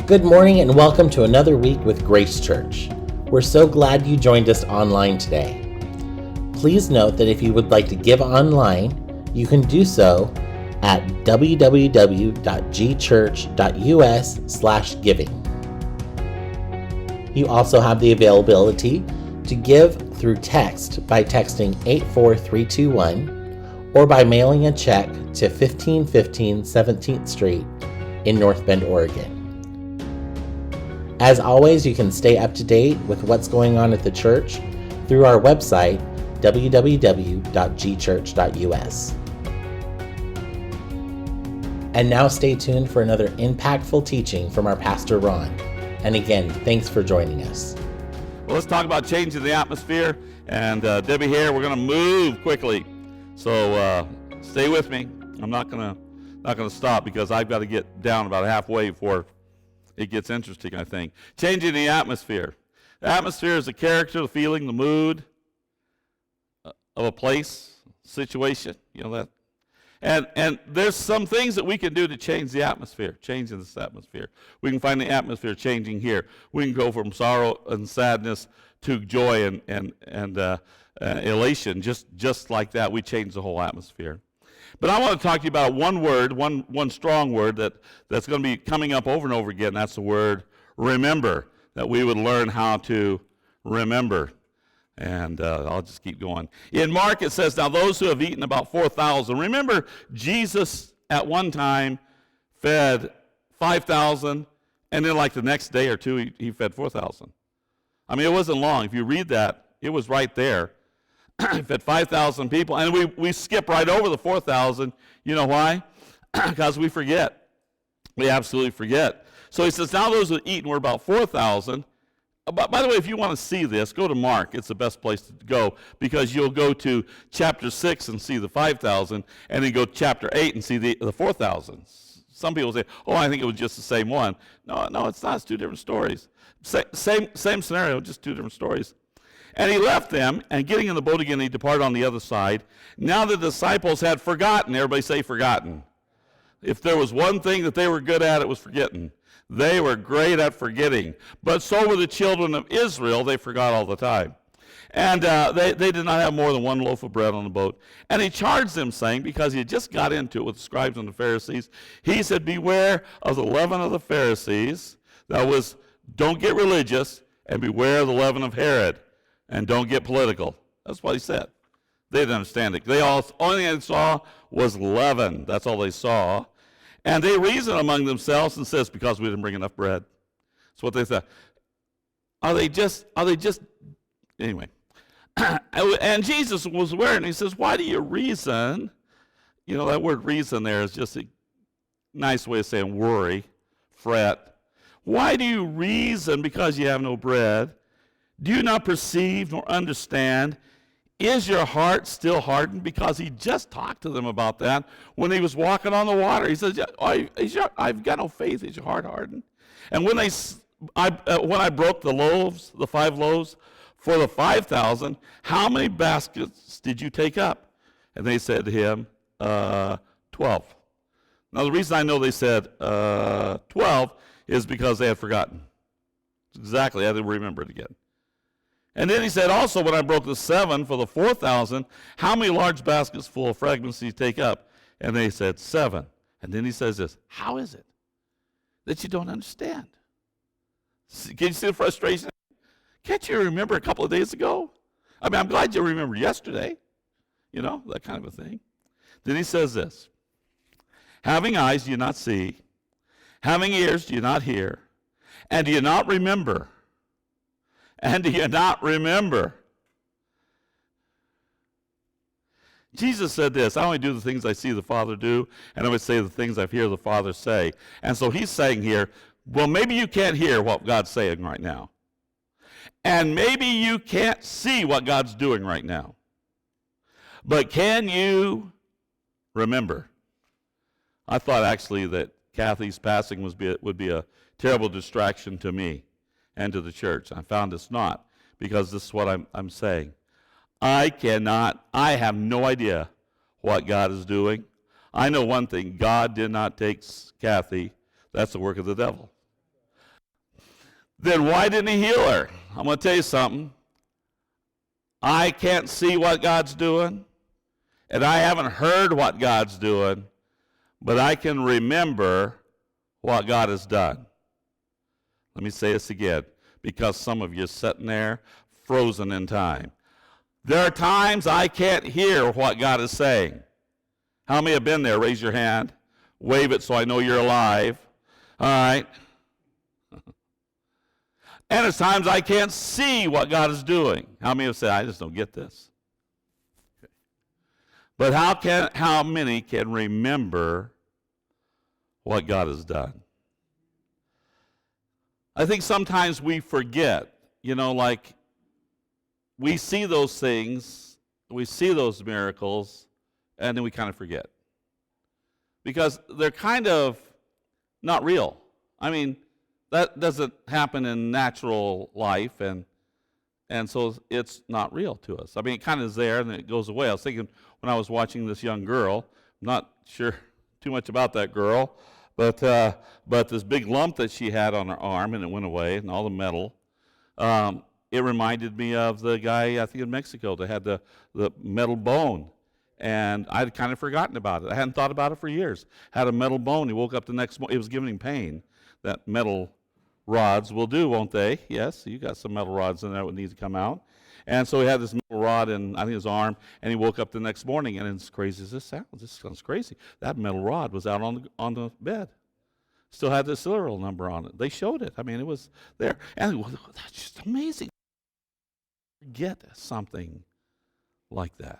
Good morning and welcome to another week with Grace Church. We're so glad you joined us online today. Please note that if you would like to give online, you can do so at www.gchurch.us/giving. You also have the availability to give through text by texting 84321 or by mailing a check to 1515 17th Street in North Bend, Oregon. As always, you can stay up to date with what's going on at the church through our website, www.gchurch.us. And now stay tuned for another impactful teaching from our Pastor Ron. And again, thanks for joining us. Well, let's talk about changing the atmosphere. And Debbie here, we're going to move quickly. So stay with me. I'm not going to stop because I've got to get down about halfway before it gets interesting, I think. Changing the atmosphere. The atmosphere is the character, the feeling, the mood of a place, situation, you know that. And there's some things that we can do to change the atmosphere, changing this atmosphere. We can find the atmosphere changing here. We can go from sorrow and sadness to joy and elation, just like that. We change the whole atmosphere. But I want to talk to you about one word, one strong word that's going to be coming up over and over again. That's the word remember, that we would learn how to remember. And I'll just keep going. In Mark, it says, now those who have eaten about 4,000. Remember, Jesus at one time fed 5,000, and then like the next day or two, he fed 4,000. I mean, it wasn't long. If you read that, it was right there. He fed 5,000 people, and we skip right over the 4,000. You know why? Because we forget. We absolutely forget. So he says, now those who have eaten were about 4,000. By the way, if you want to see this, go to Mark. It's the best place to go because you'll go to chapter 6 and see the 5,000, and then go to chapter 8 and see the 4,000. Some people say, oh, I think it was just the same one. No, it's not. It's two different stories. Same scenario, just two different stories. And he left them, and getting in the boat again, he departed on the other side. Now the disciples had forgotten. Everybody say forgotten. If there was one thing that they were good at, it was forgetting. They were great at forgetting. But so were the children of Israel. They forgot all the time. And they did not have more than one loaf of bread on the boat. And he charged them, saying, because he had just got into it with the scribes and the Pharisees, he said, beware of the leaven of the Pharisees. That was, don't get religious, and beware of the leaven of Herod. And don't get political. That's what he said. They didn't understand it. Only thing they saw was leaven. That's all they saw. And they reasoned among themselves and says, because we didn't bring enough bread. That's what they said. Are they just, anyway. And Jesus was aware, and he says, why do you reason? You know, that word reason there is just a nice way of saying worry, fret. Why do you reason because you have no bread? Do you not perceive nor understand? Is your heart still hardened? Because he just talked to them about that when he was walking on the water. He says, I've got no faith. Is your heart hardened? And when I broke the 5 loaves for the 5,000, how many baskets did you take up? And they said to him, 12. Now the reason I know they said 12 is because they had forgotten. Exactly, I didn't remember it again. And then he said, also, when I broke the 7 for the 4,000, how many large baskets full of fragments did you take up? And they said, 7. And then he says this, how is it that you don't understand? Can you see the frustration? Can't you remember a couple of days ago? I mean, I'm glad you remember yesterday. You know, that kind of a thing. Then he says this, having eyes do you not see, having ears do you not hear, and do you not remember? And do you not remember? Jesus said this, I only do the things I see the Father do, and I would say the things I hear the Father say. And so he's saying here, well, maybe you can't hear what God's saying right now. And maybe you can't see what God's doing right now. But can you remember? I thought actually that Kathy's passing would be a terrible distraction to me and to the church. I found it's not, because this is what I'm saying. I have no idea what God is doing. I know one thing, God did not take Kathy. That's the work of the devil. then why didn't he heal her? I'm going to tell you something. I can't see what God's doing, and I haven't heard what God's doing, but I can remember what God has done. Let me say this again, because some of you are sitting there frozen in time. There are times I can't hear what God is saying. How many have been there? Raise your hand. Wave it so I know you're alive. All right. And there's times I can't see what God is doing. How many have said, I just don't get this? Okay. But how many can remember what God has done? I think sometimes we forget, like we see those things, we see those miracles, and then we kind of forget. Because they're kind of not real. I mean, that doesn't happen in natural life, and so it's not real to us. I mean, it kind of is there, and then it goes away. I was thinking when I was watching this young girl, I'm not sure too much about that girl, but this big lump that she had on her arm, and it went away, and all the metal, it reminded me of the guy, I think in Mexico, that had the metal bone. And I'd kind of forgotten about it. I hadn't thought about it for years. Had a metal bone. He woke up the next morning. It was giving him pain. That metal rods will do, won't they? Yes, you got some metal rods in there that would need to come out. And so he had this metal rod in, I think, his arm, and he woke up the next morning, and as crazy as this sounds, this sounds crazy. That metal rod was out on the bed. Still had the serial number on it. They showed it. I mean, it was there. And that's just amazing. Get something like that.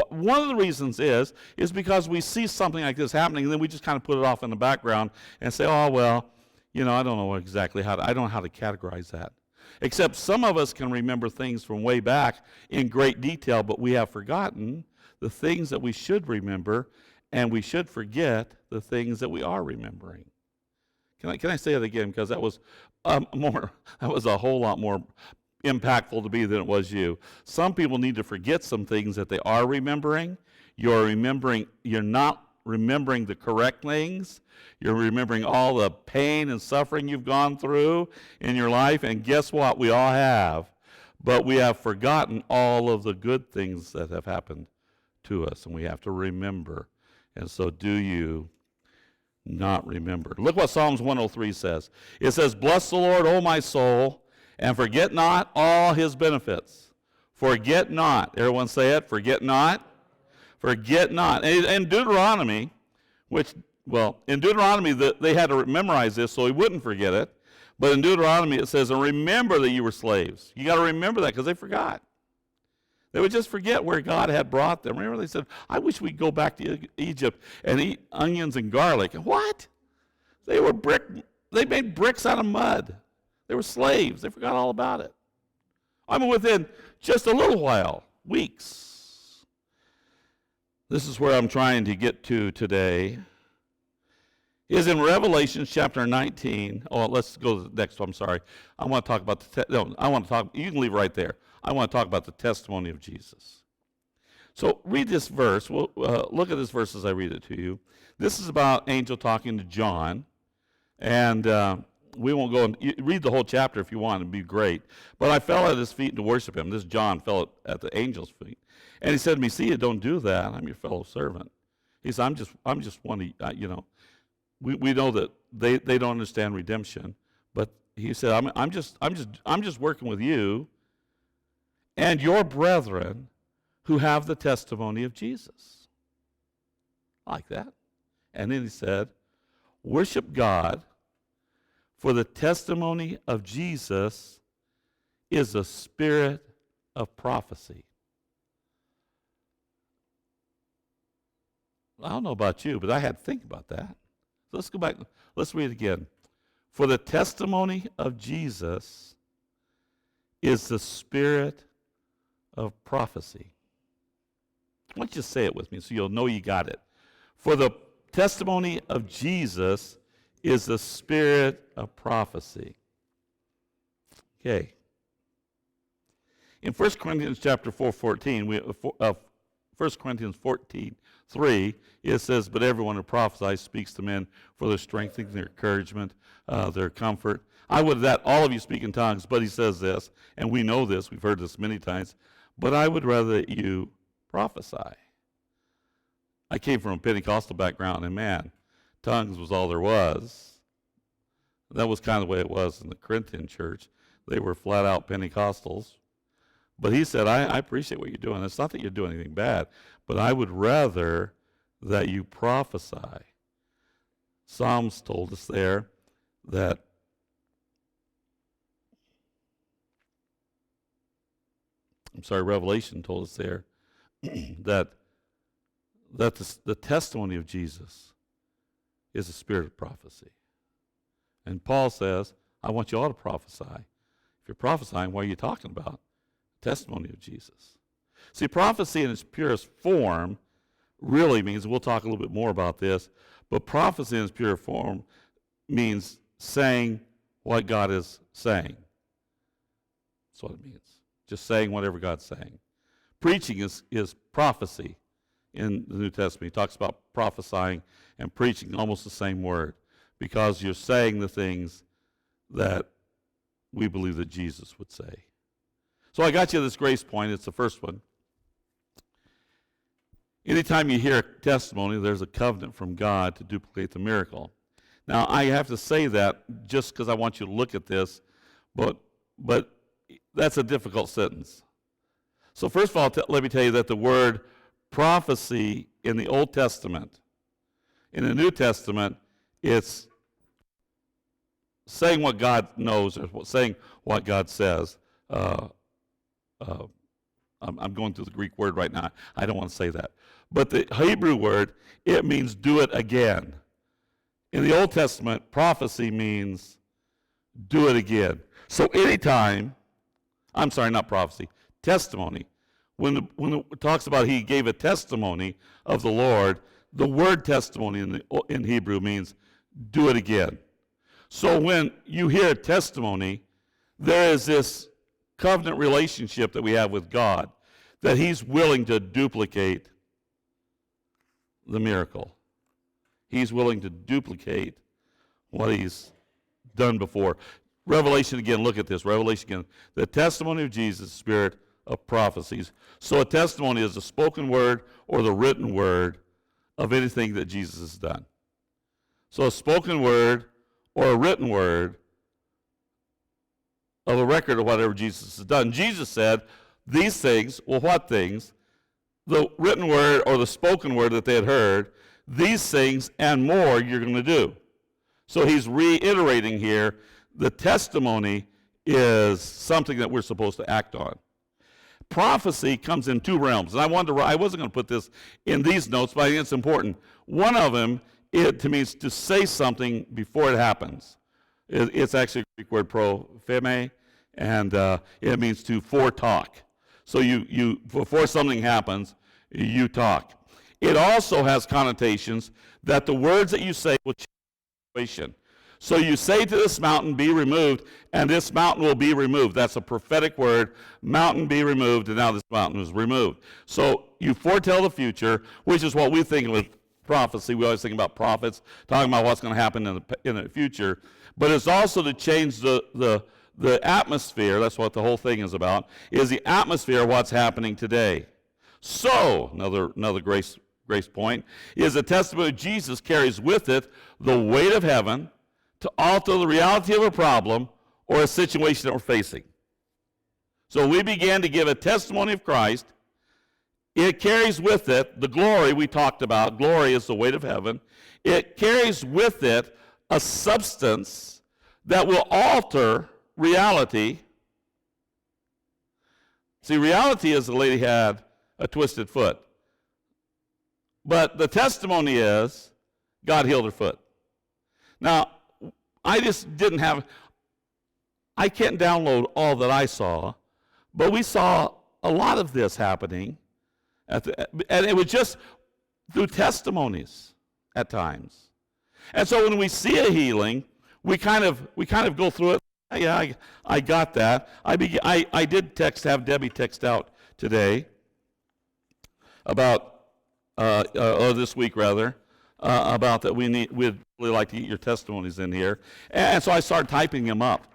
One of the reasons is because we see something like this happening, and then we just kind of put it off in the background and say, oh, well, I don't know exactly I don't know how to categorize that. Except some of us can remember things from way back in great detail, but we have forgotten the things that we should remember, and we should forget the things that we are remembering. Can I say it again? Because that was a whole lot more impactful to me than it was you. Some people need to forget some things that they are remembering. You're not remembering the correct things. You're remembering all the pain and suffering you've gone through in your life, and guess what? We all have. But we have forgotten all of the good things that have happened to us, and we have to remember. And so do you not remember? Look what Psalms 103 says. It says, "Bless the Lord, O my soul, and forget not all his benefits." Forget not. Everyone say it. Forget not. Forget not. And in Deuteronomy, in Deuteronomy, they had to memorize this so he wouldn't forget it. But in Deuteronomy, it says, and remember that you were slaves. You got to remember that because they forgot. They would just forget where God had brought them. Remember, they said, I wish we'd go back to Egypt and eat onions and garlic. What? They made bricks out of mud. They were slaves. They forgot all about it. I mean, within just a little while, weeks. This is where I'm trying to get to today. Is in Revelation chapter 19. Oh, let's go to the next one. I'm sorry. I want to talk about you can leave right there. I want to talk about the testimony of Jesus. So read this verse. Look at this verse as I read it to you. This is about angel talking to John. And we won't go and read the whole chapter if you want. It'd be great. But I fell at his feet to worship him. This John fell at the angel's feet. And he said to me, see, you don't do that. I'm your fellow servant. He said, I'm just one of, we know that they don't understand redemption. But he said, I'm just working with you and your brethren who have the testimony of Jesus. Like that. And then he said, worship God, for the testimony of Jesus is the spirit of prophecy. I don't know about you, but I had to think about that. So let's go back. Let's read it again. For the testimony of Jesus is the spirit of prophecy. Why don't you say it with me so you'll know you got it? For the testimony of Jesus is the spirit of prophecy. Okay. In 1 Corinthians chapter 4:14, 1 Corinthians 14:3, it says, but everyone who prophesies speaks to men for their strengthening, their encouragement, their comfort. I would that all of you speak in tongues, but he says this, and we know this, we've heard this many times, but I would rather that you prophesy. I came from a Pentecostal background, and man, tongues was all there was. That was kind of the way it was in the Corinthian church. They were flat out Pentecostals. But he said, I appreciate what you're doing. It's not that you're doing anything bad, but I would rather that you prophesy. Psalms told us there that Revelation told us there that the testimony of Jesus is a spirit of prophecy. And Paul says, I want you all to prophesy. If you're prophesying, what are you talking about? Testimony of Jesus. See, prophecy in its purest form really means, we'll talk a little bit more about this, but prophecy in its pure form means saying what God is saying. That's what it means. Just saying whatever God's saying. Preaching is prophecy in the New Testament. He talks about prophesying and preaching, almost the same word, because you're saying the things that we believe that Jesus would say. So I got you this grace point. It's the first one. Anytime you hear a testimony, there's a covenant from God to duplicate the miracle. Now, I have to say that just because I want you to look at this, but that's a difficult sentence. So first of all, let me tell you that the word prophecy in the Old Testament, in the New Testament, it's saying what God knows, or saying what God says. I'm going through the Greek word right now. I don't want to say that. But the Hebrew word, it means do it again. In the Old Testament, prophecy means do it again. So anytime, I'm sorry, not prophecy, testimony. When it talks about he gave a testimony of the Lord, the word testimony in Hebrew means do it again. So when you hear a testimony, there is this covenant relationship that we have with God, that he's willing to duplicate the miracle. He's willing to duplicate what he's done before. Revelation again, look at this. Revelation again. The testimony of Jesus, spirit of prophecies. So a testimony is the spoken word or the written word of anything that Jesus has done. So a spoken word or a written word of a record of whatever Jesus has done. Jesus said these things, well, what things? The written word or the spoken word that they had heard, these things and more you're going to do. So he's reiterating here, the testimony is something that we're supposed to act on. Prophecy comes in two realms, and I wasn't going to put this in these notes, but I think it's important. One of them, it means to say something before it happens. It's actually a Greek word, propheme, and it means to foretalk. So you before something happens, you talk. It also has connotations that the words that you say will change the situation. So you say to this mountain, be removed, and this mountain will be removed. That's a prophetic word. Mountain be removed, and now this mountain is removed. So you foretell the future, which is what we think with prophecy. We always think about prophets, talking about what's going to happen in the future. But it's also to change the atmosphere. That's what the whole thing is about, is the atmosphere of what's happening today. So, another grace point, is the testimony of Jesus carries with it the weight of heaven to alter the reality of a problem or a situation that we're facing. So we began to give a testimony of Christ. It carries with it the glory we talked about. Glory is the weight of heaven. It carries with it a substance that will alter reality. See, reality is the lady had a twisted foot. But the testimony is God healed her foot. Now, I can't download all that I saw, but we saw a lot of this happening, and it was just through testimonies at times. And so when we see a healing, we kind of go through it. Yeah, I got that. I did have Debbie text out today about, or this week rather, about that we'd really like to get your testimonies in here. And so I started typing them up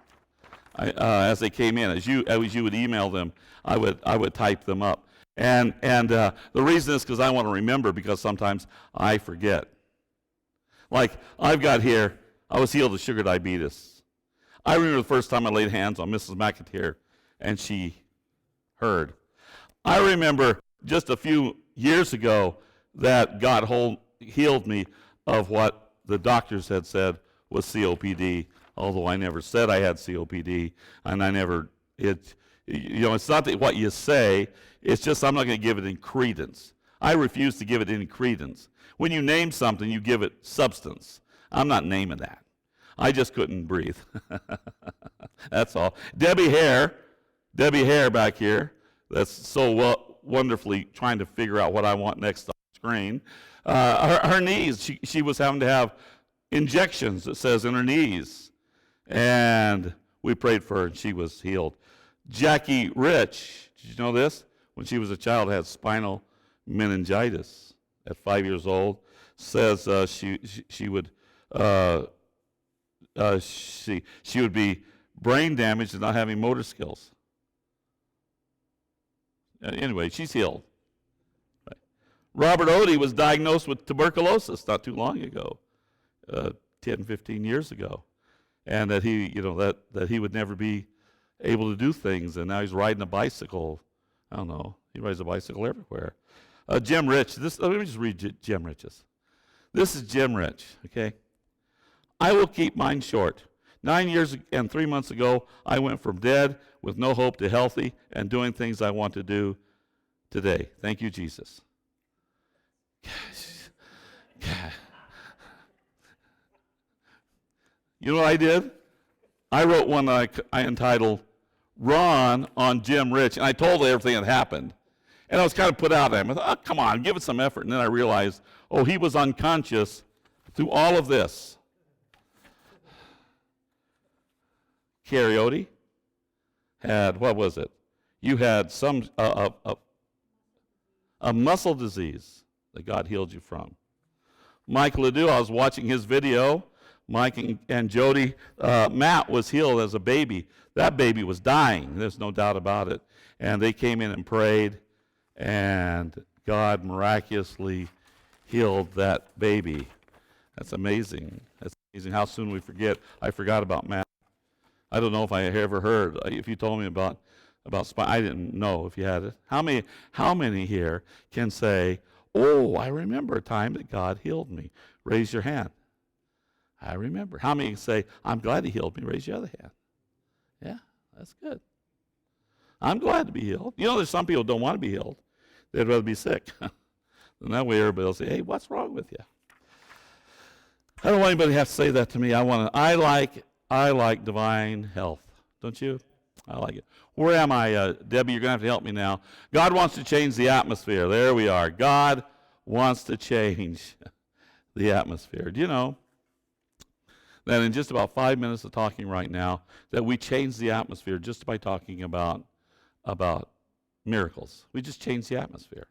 as they came in. As you would email them, I would type them up. And the reason is because I want to remember, because sometimes I forget. Like I've got here, I was healed of sugar diabetes. I remember the first time I laid hands on Mrs. McAteer, and she heard. I remember just a few years ago that God healed me of what the doctors had said was COPD, although I never said I had COPD, and it's not that what you say, it's just I'm not going to give it any credence. I refuse to give it any credence. When you name something, you give it substance. I'm not naming that. I just couldn't breathe. That's all. Debbie Hare back here, that's so wonderfully trying to figure out what I want next on the screen. Her knees, she was having to have injections, it says, in her knees. And we prayed for her, and she was healed. Jackie Rich, did you know this? When she was a child, had spinal meningitis at 5 years old. Says she would be brain damaged and not having motor skills. Anyway, she's healed. Right. Robert Odie was diagnosed with tuberculosis not too long ago, 10, 15 years ago, and that he would never be able to do things, and now he's riding a bicycle. I don't know. He rides a bicycle everywhere. Jim Rich. Let me just read Jim Rich's. This is Jim Rich, okay? I will keep mine short. 9 years and 3 months ago, I went from dead with no hope to healthy and doing things I want to do today. Thank you, Jesus. God. You know what I did? I wrote one I entitled, Ron on Jim Rich, and I told everything that happened. And I was kind of put out at him. I thought, oh, come on, give it some effort. And then I realized, he was unconscious through all of this. Cariotti had, what was it? You had some a muscle disease that God healed you from. Mike Ledoux, I was watching his video. Mike and Jody, Matt was healed as a baby. That baby was dying. There's no doubt about it. And they came in and prayed, and God miraculously healed that baby. That's amazing. That's amazing how soon we forget. I forgot about Matt. I don't know if I ever heard. If you told me about spine, I didn't know if you had it. How many here can say, "Oh, I remember a time that God healed me"? Raise your hand. I remember. How many can say, "I'm glad He healed me"? Raise your other hand. Yeah, that's good. I'm glad to be healed. You know, there's some people who don't want to be healed. They'd rather be sick. And that way everybody will say, "Hey, what's wrong with you?" I don't want anybody to have to say that to me. I like divine health. Don't you? I like it. Where am I, Debbie? You're going to have to help me now. God wants to change the atmosphere. There we are. God wants to change the atmosphere. Do you know that in just about 5 minutes of talking right now, that we change the atmosphere just by talking about miracles? We just change the atmosphere.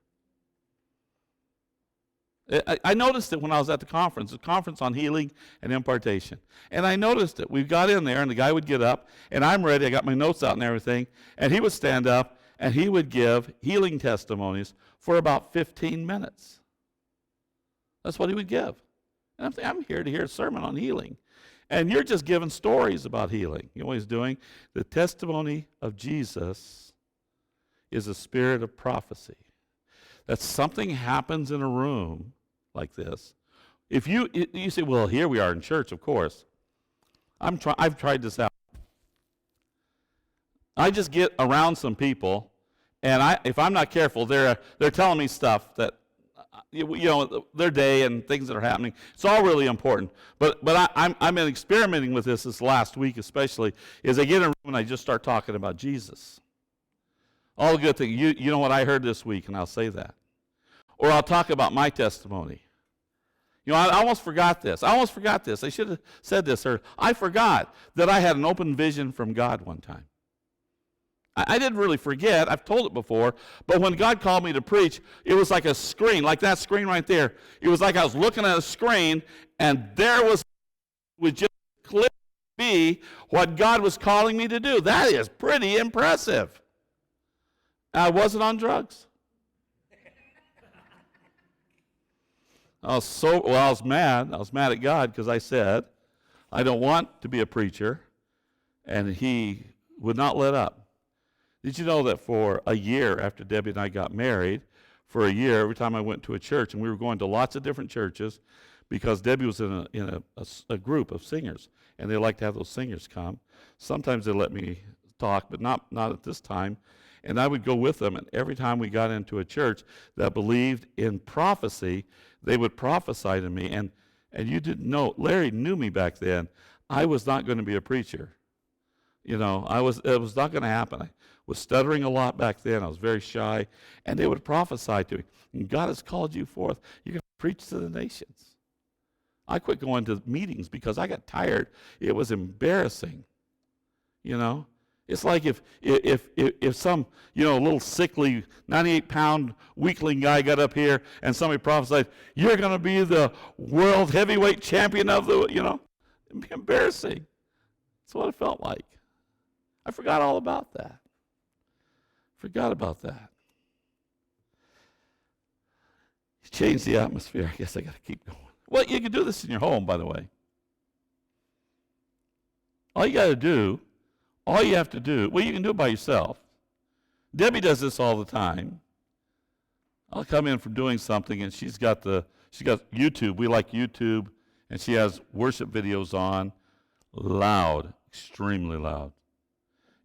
I noticed it when I was at the conference on healing and impartation. And I noticed it. We got in there, and the guy would get up, and I'm ready. I got my notes out and everything. And he would stand up, and he would give healing testimonies for about 15 minutes. That's what he would give. And I'm thinking, I'm here to hear a sermon on healing. And you're just giving stories about healing. You know what he's doing? The testimony of Jesus is a spirit of prophecy. That something happens in a room like this. If you say, well, here we are in church, of course. I've tried this out. I just get around some people, and if I'm not careful, they're telling me stuff that, their day and things that are happening. It's all really important. But I've been experimenting with this last week especially, is I get in a room and I just start talking about Jesus. All the good things. You know what I heard this week, and I'll say that. Or I'll talk about my testimony. I almost forgot this. I should have said this. Or I forgot that I had an open vision from God one time. I didn't really forget. I've told it before. But when God called me to preach, it was like a screen, like that screen right there. It was like I was looking at a screen, and there would just clearly be what God was calling me to do. That is pretty impressive. I wasn't on drugs. I was mad. I was mad at God because I said, I don't want to be a preacher, and he would not let up. Did you know that for a year after Debbie and I got married, for a year, every time I went to a church, and we were going to lots of different churches, because Debbie was in a group of singers, and they like to have those singers come. Sometimes they let me talk, but not at this time. And I would go with them, and every time we got into a church that believed in prophecy, they would prophesy to me. And you didn't know, Larry knew me back then. I was not going to be a preacher. You know, it was not going to happen. I was stuttering a lot back then. I was very shy. And they would prophesy to me. And God has called you forth. You're going to preach to the nations. I quit going to meetings because I got tired. It was embarrassing. You know? It's like if some, little sickly 98-pound weakling guy got up here and somebody prophesied, you're going to be the world heavyweight champion of the, it'd be embarrassing. That's what it felt like. I forgot all about that. Forgot about that. Change the atmosphere. I guess I got to keep going. Well, you can do this in your home, by the way. All you have to do, well, you can do it by yourself. Debbie does this all the time. I'll come in from doing something, and she's got YouTube. We like YouTube, and she has worship videos on, loud, extremely loud.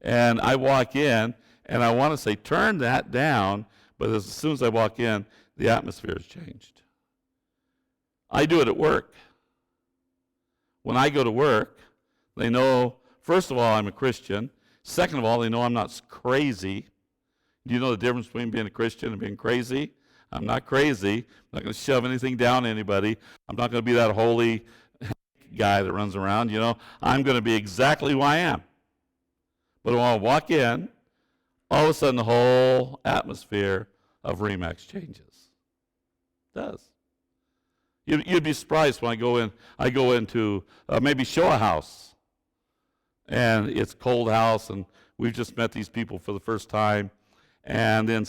And I walk in, and I want to say, turn that down, but as soon as I walk in, the atmosphere has changed. I do it at work. When I go to work, they know, first of all, I'm a Christian. Second of all, they know I'm not crazy. Do you know the difference between being a Christian and being crazy? I'm not crazy. I'm not going to shove anything down anybody. I'm not going to be that holy guy that runs around, I'm going to be exactly who I am. But when I walk in, all of a sudden the whole atmosphere of Remax changes. It does. You'd be surprised when I go into maybe show a house. And it's a cold house, and we've just met these people for the first time. And then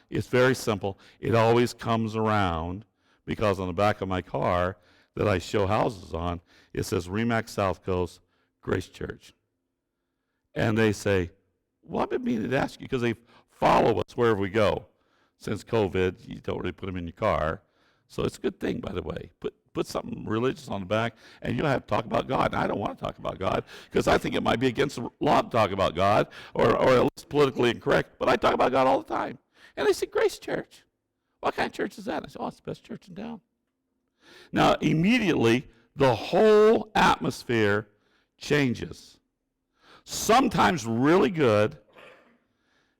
it's very simple. It always comes around because on the back of my car that I show houses on, it says Remax South Coast, Grace Church. And they say, well, I've been meaning to ask you, because they follow us wherever we go. Since COVID, you don't really put them in your car. So it's a good thing, by the way. Put something religious on the back, and you'll have to talk about God. And I don't want to talk about God, because I think it might be against the law to talk about God, or at least politically incorrect. But I talk about God all the time. And they say, Grace Church. What kind of church is that? I say, it's the best church in town. Now, immediately, the whole atmosphere changes. Sometimes really good,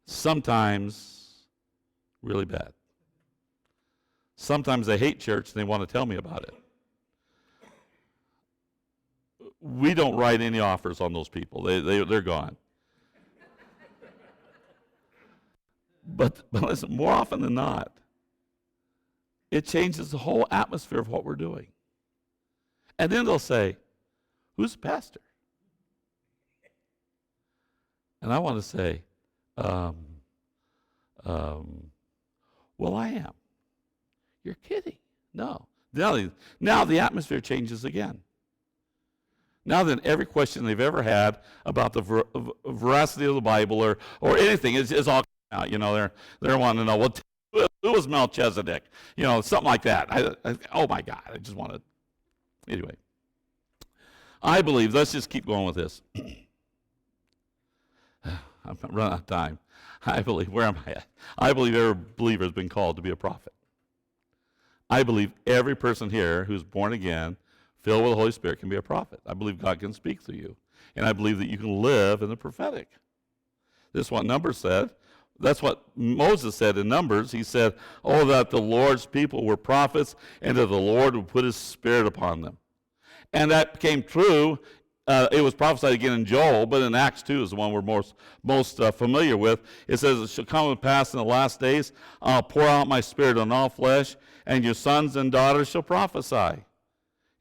sometimes really bad. Sometimes they hate church and they want to tell me about it. We don't write any offers on those people. They're gone. But listen, more often than not, it changes the whole atmosphere of what we're doing. And then they'll say, who's the pastor? And I want to say, well, I am. You're kidding. No. Now the atmosphere changes again. Now then, every question they've ever had about the veracity of the Bible or anything is all out. They're wanting to know, well, who was Melchizedek? Something like that. Oh my God, I just want to. Anyway, I believe. Let's just keep going with this. I'm running out of time. I believe. Where am I at? I believe every believer has been called to be a prophet. I believe every person here who's born again, filled with the Holy Spirit, can be a prophet. I believe God can speak through you. And I believe that you can live in the prophetic. This is what Numbers said. That's what Moses said in Numbers. He said, oh, that the Lord's people were prophets, and that the Lord would put his Spirit upon them. And that came true it was prophesied again in Joel, but in Acts 2 is the one we're most familiar with. It says, it shall come to pass in the last days, I'll pour out my spirit on all flesh, and your sons and daughters shall prophesy.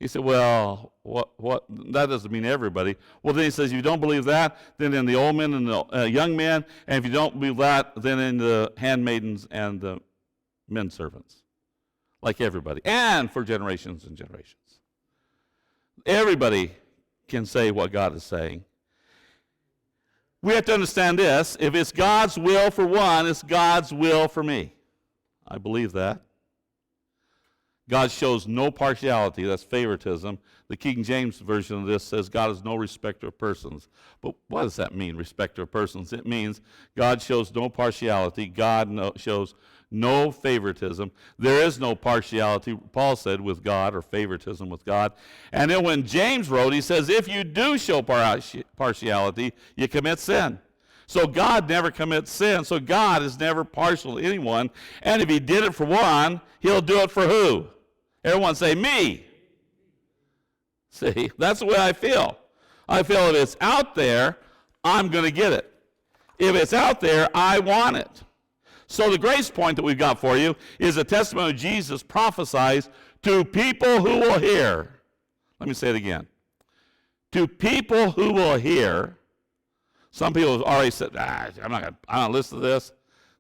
He said, well, what? That doesn't mean everybody. Well, then he says, if you don't believe that, then in the old men and the young men, and if you don't believe that, then in the handmaidens and the men servants. Like everybody. And for generations and generations. Everybody can say what God is saying. We have to understand this. If it's God's will for one, it's God's will for me. I believe that. God shows no partiality. That's favoritism. The King James version of this says God is no respecter of persons. But what does that mean, respecter of persons? It means God shows no partiality. God shows no favoritism. There is no partiality, Paul said, with God, or favoritism with God. And then when James wrote, he says, if you do show partiality, you commit sin. So God never commits sin. So God is never partial to anyone. And if he did it for one, he'll do it for who? Everyone say, me. See, that's the way I feel. I feel if it's out there, I'm going to get it. If it's out there, I want it. So the grace point that we've got for you is a testimony of Jesus prophesies to people who will hear. Let me say it again. To people who will hear. Some people have already said, I'm not going to listen to this.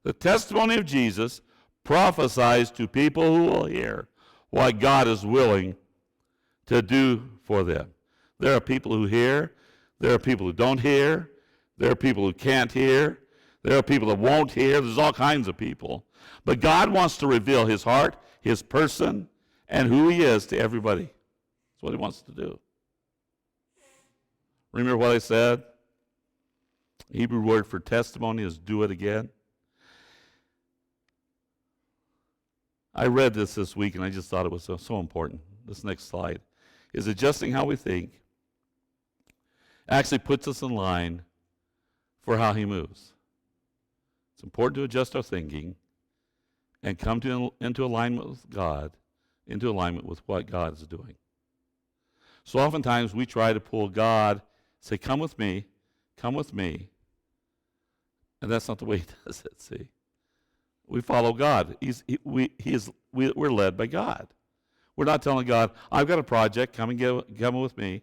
The testimony of Jesus prophesies to people who will hear what God is willing to do for them. There are people who hear. There are people who don't hear. There are people who can't hear. There are people that won't hear. There's all kinds of people. But God wants to reveal his heart, his person, and who he is to everybody. That's what he wants to do. Remember what I said? The Hebrew word for testimony is do it again. I read this week, and I just thought it was so important. This next slide is adjusting how we think actually puts us in line for how he moves. It's important to adjust our thinking and come into alignment with God, into alignment with what God is doing. So oftentimes we try to pull God, say, come with me, and that's not the way he does it, see. We follow God. We're led by God. We're not telling God, I've got a project, come with me.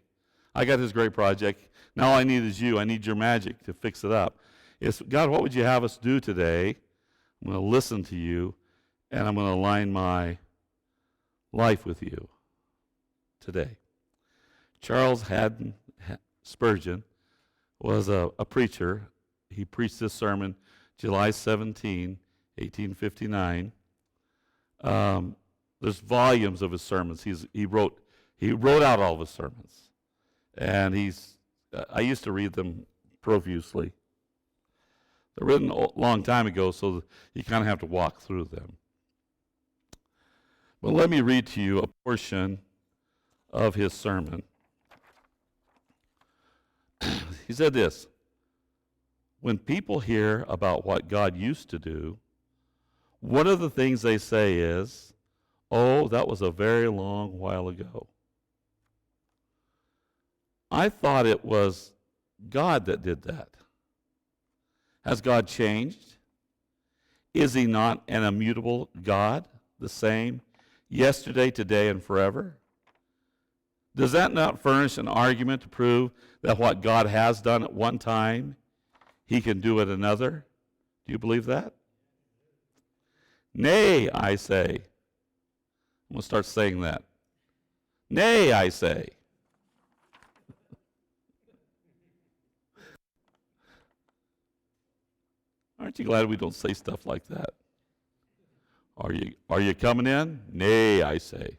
I got this great project. Now all I need is you. I need your magic to fix it up. It's, God, what would you have us do today? I'm going to listen to you, and I'm going to align my life with you today. Charles Haddon Spurgeon was a preacher. He preached this sermon July 17, 1859. There's volumes of his sermons. He wrote out all of his sermons, and I used to read them profusely. They're written a long time ago, so you kind of have to walk through them. But let me read to you a portion of his sermon. He said this: when people hear about what God used to do, one of the things they say is, oh, that was a very long while ago. I thought it was God that did that. Has God changed? Is he not an immutable God, the same yesterday, today, and forever? Does that not furnish an argument to prove that what God has done at one time, he can do at another? Do you believe that? Nay, I say. I'm going to start saying that. Nay, I say. Aren't you glad we don't say stuff like that? Are you coming in? Nay, I say.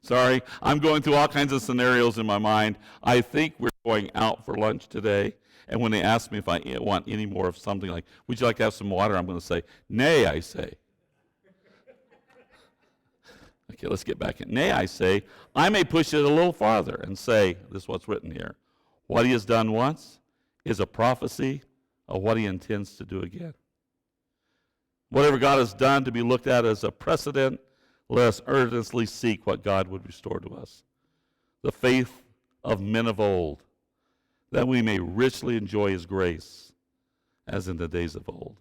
Sorry, I'm going through all kinds of scenarios in my mind. I think we're going out for lunch today, and when they ask me if I want any more of something like, would you like to have some water? I'm going to say, nay, I say. Okay, let's get back in. Nay, I say, I may push it a little farther and say, this is what's written here. What he has done once is a prophecy of what he intends to do again. Whatever God has done to be looked at as a precedent, let us earnestly seek what God would restore to us. The faith of men of old, that we may richly enjoy his grace as in the days of old.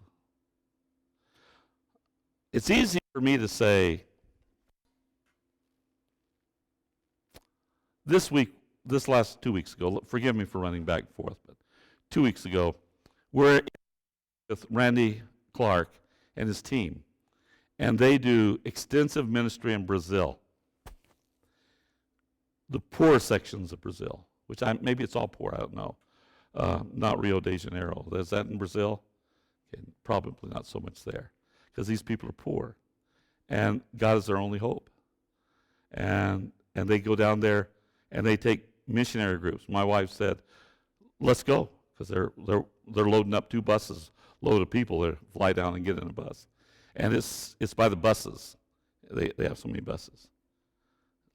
It's easy for me to say, this last 2 weeks ago, forgive me for running back and forth, but 2 weeks ago, we're with Randy Clark and his team, and they do extensive ministry in Brazil, the poor sections of Brazil, which maybe it's all poor, I don't know. Not Rio de Janeiro. Is that in Brazil? Okay, probably not so much there, because these people are poor, and God is their only hope. And they go down there, and they take missionary groups. My wife said, "Let's go," because they're loading up 2 buses load of people that fly down and get in a bus, and it's by the buses. They have so many buses.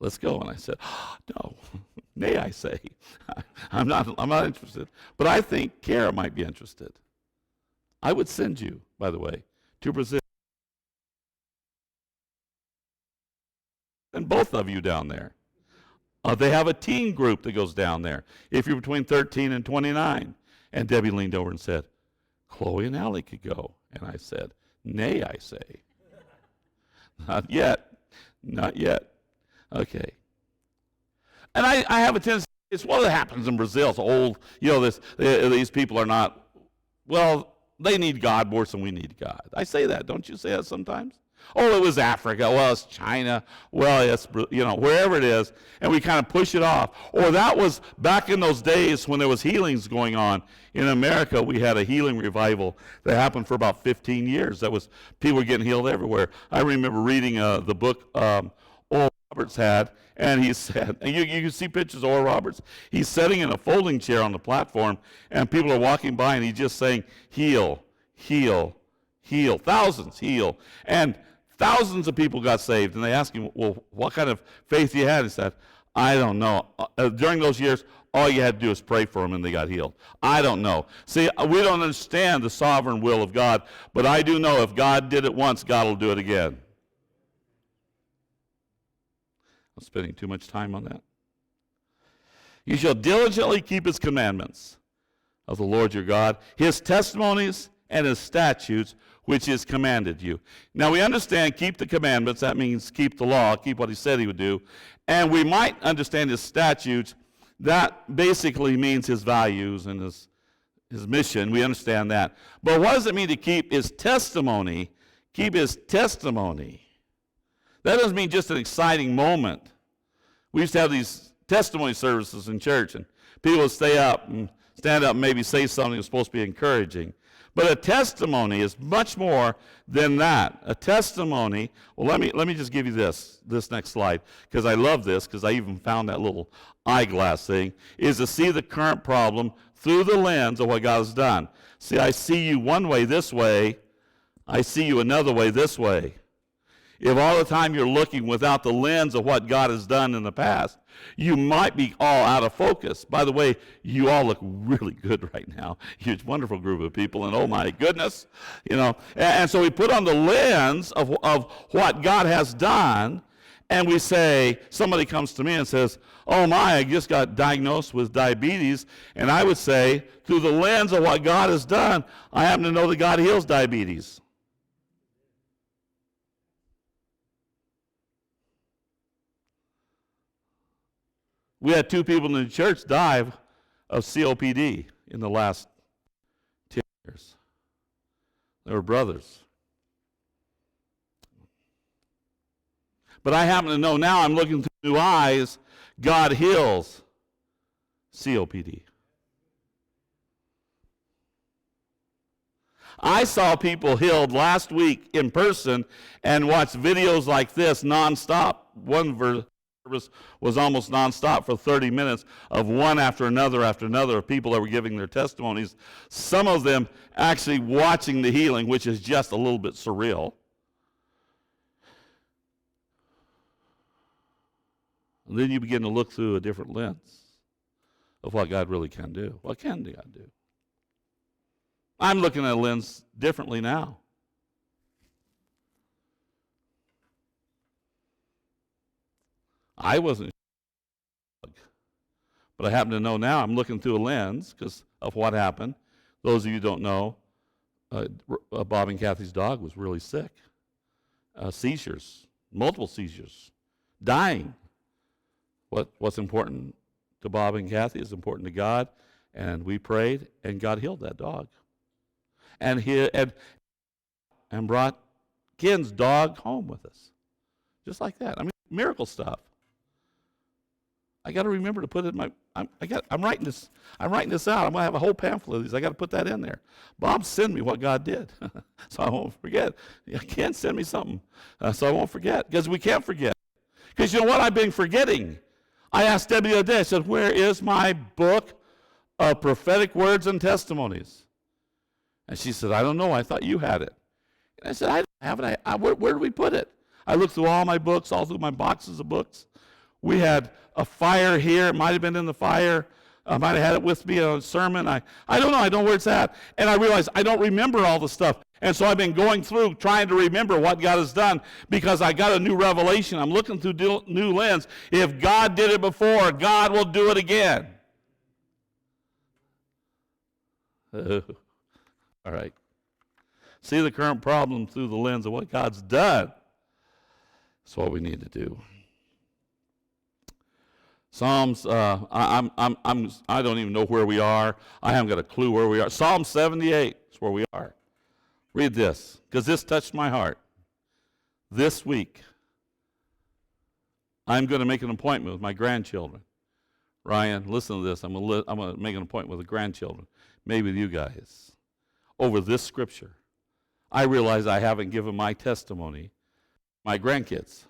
Let's go. And I said, no, nay, I say, I'm not interested. But I think Kara might be interested. I would send you, by the way, to Brazil. And both of you down there. They have a teen group that goes down there, if you're between 13 and 29. And Debbie leaned over and said, Chloe and Allie could go. And I said, nay, I say. Not yet. Not yet. Okay. And I have a tendency, it's what happens in Brazil. It's old, these people are not, well, they need God worse than we need God. I say that. Don't you say that sometimes? Oh, it was Africa. Well, it's China. Well, it's, wherever it is. And we kind of push it off. Or that was back in those days when there was healings going on. In America, we had a healing revival that happened for about 15 years. People were getting healed everywhere. I remember reading the book Oral Roberts had, and he said, and you can see pictures of Oral Roberts. He's sitting in a folding chair on the platform, and people are walking by, and he's just saying, heal, heal, heal. Thousands, heal. And thousands of people got saved, and they asked him, well, what kind of faith you had? He said, I don't know. During those years, all you had to do is pray for them, and they got healed. I don't know. See, we don't understand the sovereign will of God, but I do know if God did it once, God will do it again. I'm spending too much time on that. You shall diligently keep his commandments of the Lord your God, his testimonies and his statutes, which is commanded you. Now we understand keep the commandments, that means keep the law, keep what he said he would do. And we might understand his statutes, that basically means his values and his mission. We understand that. But what does it mean to keep his testimony? Keep his testimony. That doesn't mean just an exciting moment. We used to have these testimony services in church, and people would stand up and maybe say something that was supposed to be encouraging. But a testimony is much more than that. A testimony, well, let me just give you this next slide, because I love this, because I even found that little eyeglass thing, is to see the current problem through the lens of what God has done. See, I see you one way this way, I see you another way this way. If all the time you're looking without the lens of what God has done in the past, you might be all out of focus. By the way, you all look really good right now. You're a wonderful group of people, and oh my goodness, And so we put on the lens of what God has done, and we say, somebody comes to me and says, oh my, I just got diagnosed with diabetes, and I would say, through the lens of what God has done, I happen to know that God heals diabetes. We had 2 people in the church die of COPD in the last 10 years. They were brothers. But I happen to know now, I'm looking through new eyes, God heals COPD. I saw people healed last week in person and watched videos like this nonstop. One service was almost nonstop for 30 minutes of one after another of people that were giving their testimonies. Some of them actually watching the healing, which is just a little bit surreal. And then you begin to look through a different lens of what God really can do. What can God do? I'm looking at a lens differently now. I wasn't sure, but I happen to know now. I'm looking through a lens because of what happened. Those of you who don't know, Bob and Kathy's dog was really sick. Seizures, multiple seizures, dying. What's important to Bob and Kathy is important to God, and we prayed, and God healed that dog, and brought Ken's dog home with us, just like that. I mean, miracle stuff. I got to remember to put it in my. I'm writing this. I'm writing this out. I'm gonna have a whole pamphlet of these. I got to put that in there. Bob, send me what God did, so I won't forget. Ken, send me something, so I won't forget, because we can't forget. Because you know what? I've been forgetting. I asked Debbie the other day. I said, "Where is my book of prophetic words and testimonies?" And she said, "I don't know. I thought you had it." And I said, "I don't have it. Where did we put it?" I looked through all my books, all through my boxes of books. We had a fire here. It might have been in the fire. I might have had it with me on a sermon. I don't know. I don't know where it's at. And I realized I don't remember all the stuff. And so I've been going through trying to remember what God has done because I got a new revelation. I'm looking through new lens. If God did it before, God will do it again. All right. See the current problem through the lens of what God's done. That's what we need to do. Psalms, I don't even know where we are. I haven't got a clue where we are. Psalm 78 is where we are. Read this, because this touched my heart. This week, I'm going to make an appointment with my grandchildren. Ryan, listen to this. I'm going to make an appointment with the grandchildren, maybe with you guys, over this scripture. I realize I haven't given my testimony, my grandkids.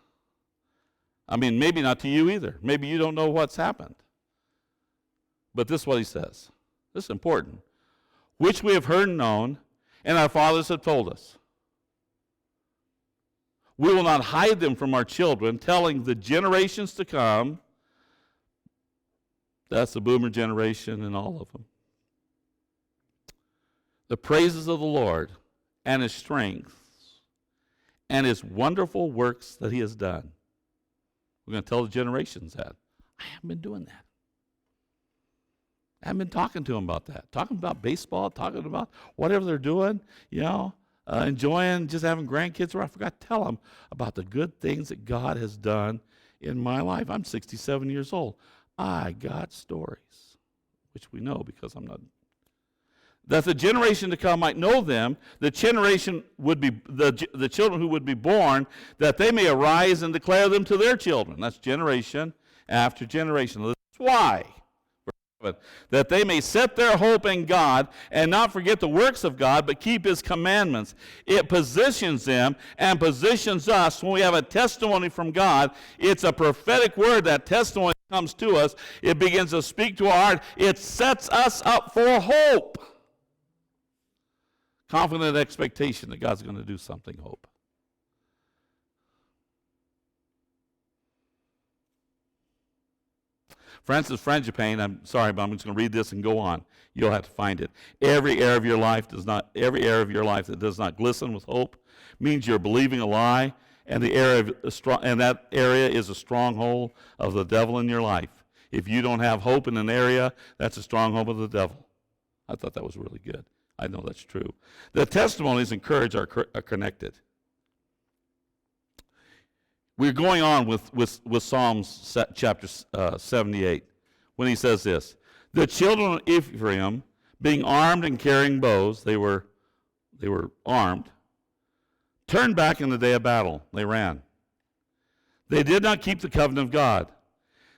I mean, maybe not to you either. Maybe you don't know what's happened. But this is what he says. This is important. Which we have heard and known, and our fathers have told us. We will not hide them from our children, telling the generations to come. That's the boomer generation and all of them. The praises of the Lord and his strength and his wonderful works that he has done. We're going to tell the generations that. I haven't been doing that. I haven't been talking to them about that. Talking about baseball, talking about whatever they're doing, enjoying just having grandkids. Or I forgot to tell them about the good things that God has done in my life. I'm 67 years old. I got stories, which we know because I'm not. That the generation to come might know them, the generation would be the children who would be born, that they may arise and declare them to their children. That's generation after generation. That's why. That they may set their hope in God and not forget the works of God, but keep his commandments. It positions them and positions us when we have a testimony from God. It's a prophetic word. That testimony comes to us. It begins to speak to our heart. It sets us up for hope. Confident expectation that God's going to do something, hope. Francis Frangipane, I'm sorry, but I'm just going to read this and go on. You'll have to find it. Every area of your life that does not glisten with hope means you're believing a lie, and that area is a stronghold of the devil in your life. If you don't have hope in an area, that's a stronghold of the devil. I thought that was really good. I know that's true. The testimonies and courage are connected. We're going on with Psalms chapter 78 when he says this. The children of Ephraim, being armed and carrying bows, they were armed, turned back in the day of battle. They ran. They did not keep the covenant of God.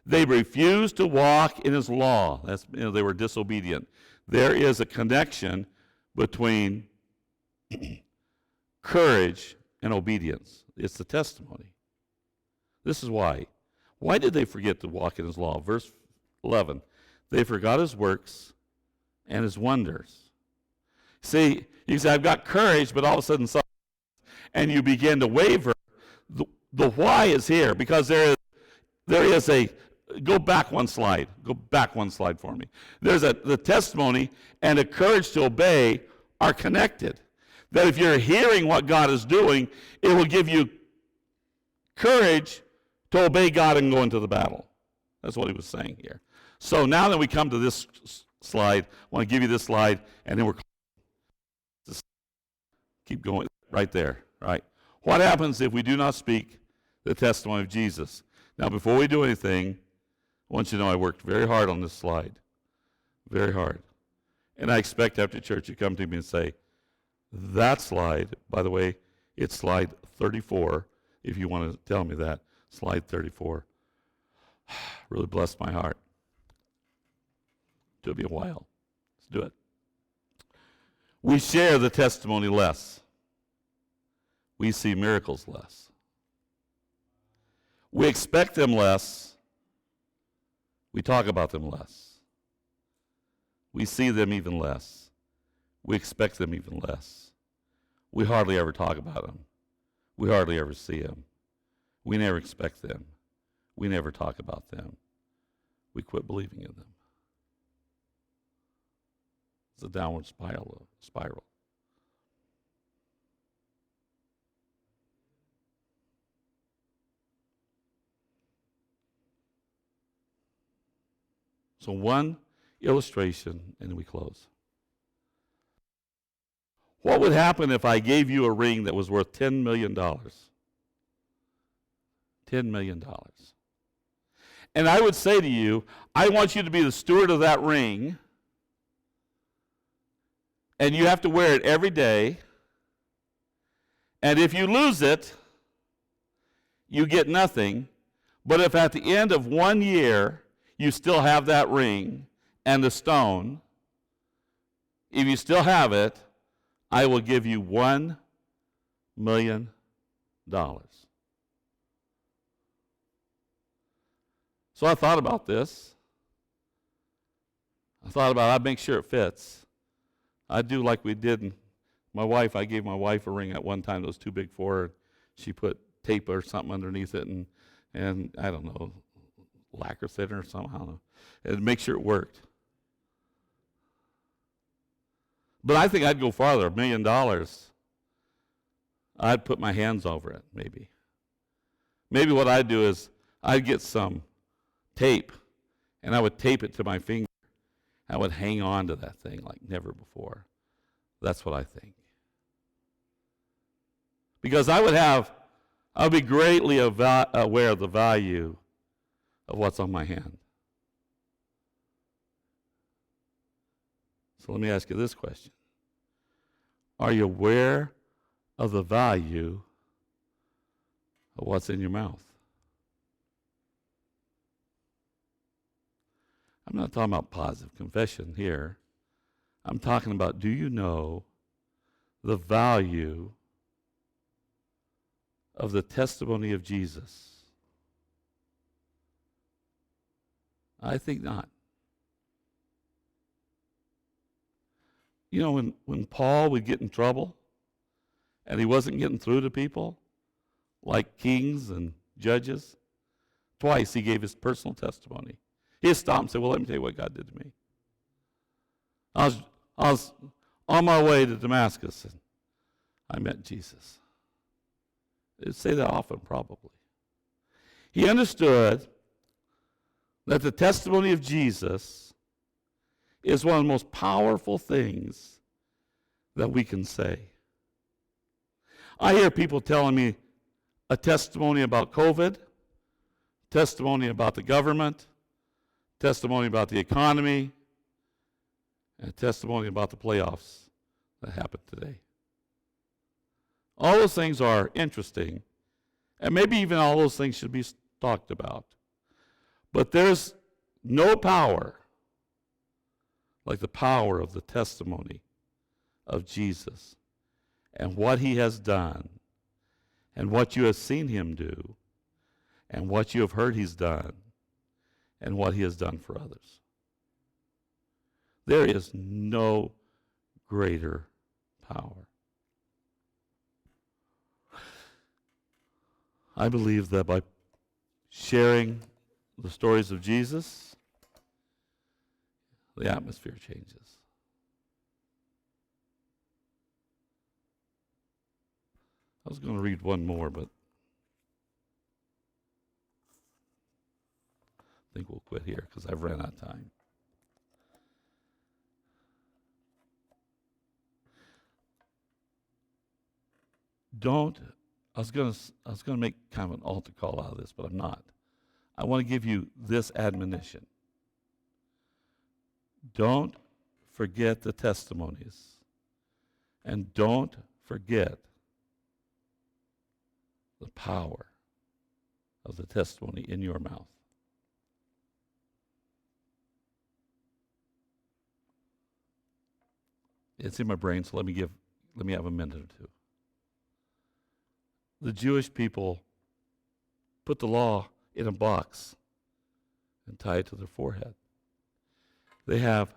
They refused to walk in his law. They were disobedient. There is a connection between courage and obedience. It's the testimony. This is why. Why did they forget to walk in his law? Verse 11. They forgot his works and his wonders. See, you say, I've got courage, but all of a sudden, and you begin to waver. The why is here, because there is a, go back one slide. Go back one slide for me. The testimony and the courage to obey are connected. That if you're hearing what God is doing, it will give you courage to to obey God and go into the battle. That's what he was saying here. So now that we come to this slide, I want to give you this slide, and then we're just keep going right there. Right? What happens if we do not speak the testimony of Jesus? Now, before we do anything, I want you to know I worked very hard on this slide. Very hard. And I expect after church you come to me and say, that slide, by the way, it's slide 34, if you want to tell me that, slide 34. Really blessed my heart. It'll be a while. Let's do it. We share the testimony less. We see miracles less. We expect them less. We talk about them less. We see them even less. We expect them even less. We hardly ever talk about them. We hardly ever see them. We never expect them. We never talk about them. We quit believing in them. It's a downward spiral. So one illustration, and then we close. What would happen if I gave you a ring that was worth $10 million? $10 million. And I would say to you, I want you to be the steward of that ring, and you have to wear it every day. And if you lose it, you get nothing. But if at the end of 1 year, you still have that ring and the stone, if you still have it, I will give you $1 million. So I thought about this. I'd make sure it fits. I'd do like we did. I gave my wife a ring at one time that was too big for her. She put tape or something underneath it and I don't know, lacquer thinner or something, I don't know, and make sure it worked. But I think I'd go farther, $1 million. I'd put my hands over it, maybe. Maybe what I'd do is I'd get some tape, and I would tape it to my finger. I would hang on to that thing like never before. That's what I think. Because I would be greatly aware of the value of what's on my hand. So let me ask you this question. Are you aware of the value of what's in your mouth? I'm not talking about positive confession here. I'm talking about, do you know the value of the testimony of Jesus? I think not. You know, when Paul would get in trouble and he wasn't getting through to people, like kings and judges, twice he gave his personal testimony. He stopped and said, well, let me tell you what God did to me. I was on my way to Damascus and I met Jesus. They'd say that often, probably. He understood that the testimony of Jesus is one of the most powerful things that we can say. I hear people telling me a testimony about COVID, testimony about the government, testimony about the economy, and a testimony about the playoffs that happened today. All those things are interesting, and maybe even all those things should be talked about. But there's no power like the power of the testimony of Jesus and what he has done and what you have seen him do and what you have heard he's done and what he has done for others. There is no greater power. I believe that by sharing the stories of Jesus, the atmosphere changes. I was going to read one more, but think we'll quit here because I've ran out of time. I was gonna make kind of an altar call out of this, but I'm not. I want to give you this admonition. Don't forget the testimonies, and don't forget the power of the testimony in your mouth. It's in my brain, so let me have a minute or two. The Jewish people put the law in a box and tie it to their forehead. They have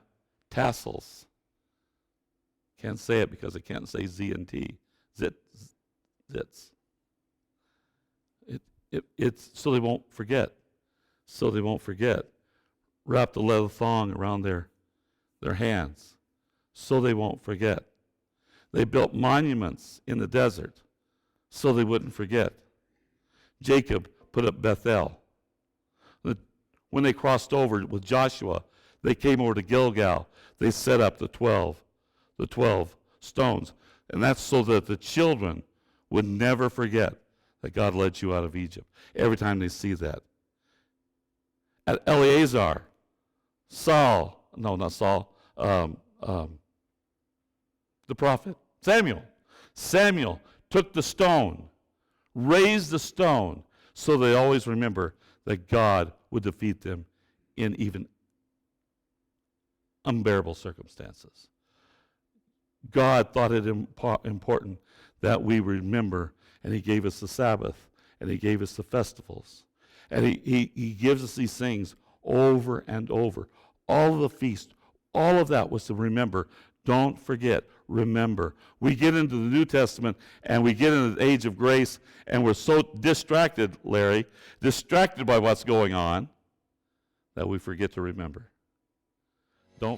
tassels. Can't say it because I can't say Z and T. Zits. It's so they won't forget. So they won't forget. Wrap the leather thong around their hands so they won't forget. They built monuments in the desert so they wouldn't forget. Jacob put up Bethel. When they crossed over with Joshua, they came over to Gilgal. They set up the 12 stones. And that's so that the children would never forget that God led you out of Egypt. Every time they see that. At Eleazar, the prophet, Samuel took the stone, raised the stone, so they always remember that God would defeat them in even unbearable circumstances. God thought it important that we remember, and he gave us the Sabbath, and he gave us the festivals. And he gives us these things over and over. All of the feast, all of that was to remember. Don't forget, remember. We get into the New Testament, and we get into the age of grace, and we're so distracted, Larry, distracted by what's going on, that we forget to remember.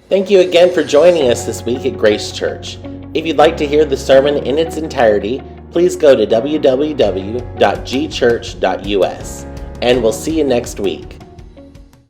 Thank you again for joining us this week at Grace Church. If you'd like to hear the sermon in its entirety, please go to www.gchurch.us, and we'll see you next week.